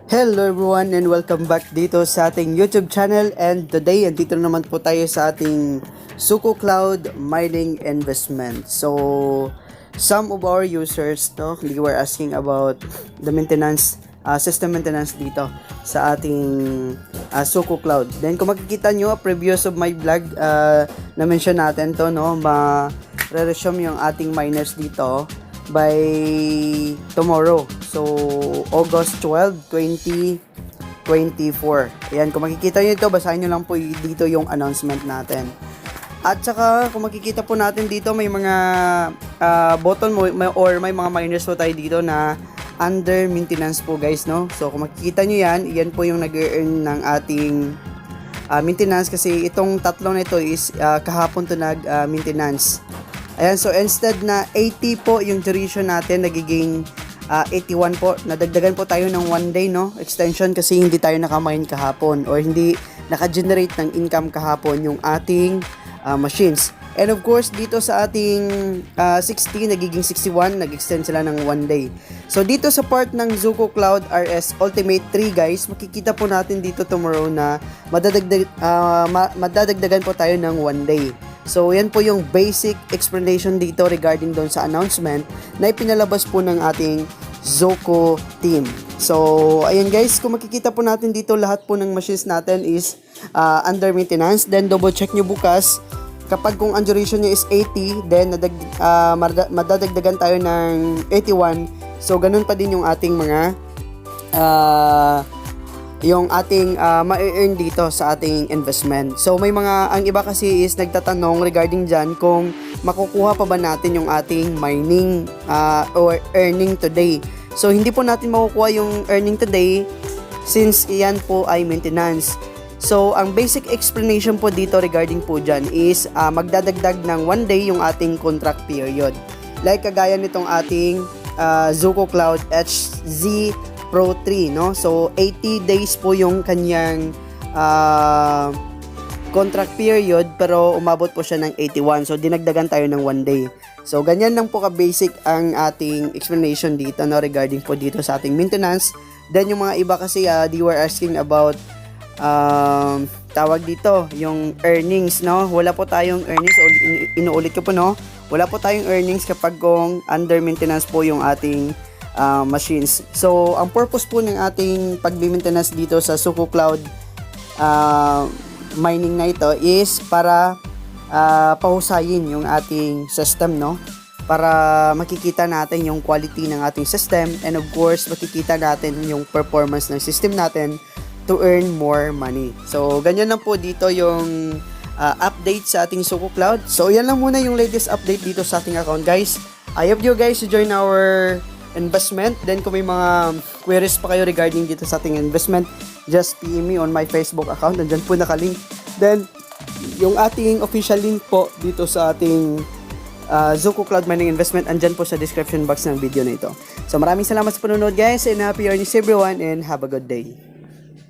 Hello everyone and welcome back dito sa ating YouTube channel, and today andito naman po tayo sa ating Suko Cloud mining investment. So some of our users they were asking about the maintenance system maintenance dito sa ating Suko Cloud. Then kung makikita nyo previous of my vlog, na mention natin to, ma-resume yung ating miners dito by tomorrow. So, August 12, 2024. Ayan, kung makikita nyo ito, basahin nyo lang po dito yung announcement natin. At saka, kung makikita po natin dito, may mga button or may mga miners po tayo dito na under maintenance po guys, no? So, kung makikita nyo yan po yung nag-earn ng ating maintenance, kasi itong tatlong na ito is kahapon to nag-maintenance. Ayan, so instead na 80 po yung duration natin, nagiging 81 po. Nadagdagan po tayo ng 1 day, extension, kasi hindi tayo nakamine kahapon or hindi naka-generate ng income kahapon yung ating machines. And of course, dito sa ating 60, nagiging 61, nag-extend sila ng 1 day. So dito sa part ng Suko Cloud RS Ultimate 3 guys, makikita po natin dito tomorrow na madadagdagan po tayo ng 1 day. So, yan po yung basic explanation dito regarding doon sa announcement na ipinalabas po ng ating Suko team. So, ayan guys, kung makikita po natin dito, lahat po ng machines natin is under maintenance. Then, double check nyo bukas. Kapag kung ang duration nyo is 80, then madadagdagan tayo ng 81. So, ganun pa din yung ating mga ma-earn dito sa ating investment. So may ang iba kasi is nagtatanong regarding dyan kung makukuha pa ba natin yung ating mining or earning today. So hindi po natin makukuha yung earning today since iyan po ay maintenance. So ang basic explanation po dito regarding po dyan is magdadagdag ng 1 day yung ating contract period. Like kagaya nitong ating Suko Cloud HZ Pro 3, So 80 days po yung kanyang contract period, pero umabot po siya ng 81. So dinagdagan tayo ng 1 day. So ganyan lang po ka-basic ang ating explanation dito, regarding po dito sa ating maintenance. Then yung mga iba kasi they were asking about tawag dito, yung earnings, Wala po tayong earnings, inuulit ko po, Wala po tayong earnings kapag kung under maintenance po yung ating machines. So, ang purpose po ng ating pag-maintenance dito sa Suko Cloud mining na ito is para pahusayin yung ating system, Para makikita natin yung quality ng ating system, and of course, makikita natin yung performance ng system natin to earn more money. So, ganyan lang po dito yung update sa ating Suko Cloud. So, yan lang muna yung latest update dito sa ating account, guys. I hope you guys to join our investment. Then kung may mga queries pa kayo regarding dito sa ating investment, just PM me on my Facebook account. Nandyan po nakalink. Then yung ating official link po dito sa ating Suko Cloud Mining Investment, andyan po sa description box ng video na ito. So maraming salamat sa panonood guys, and happy earnings everyone, and have a good day.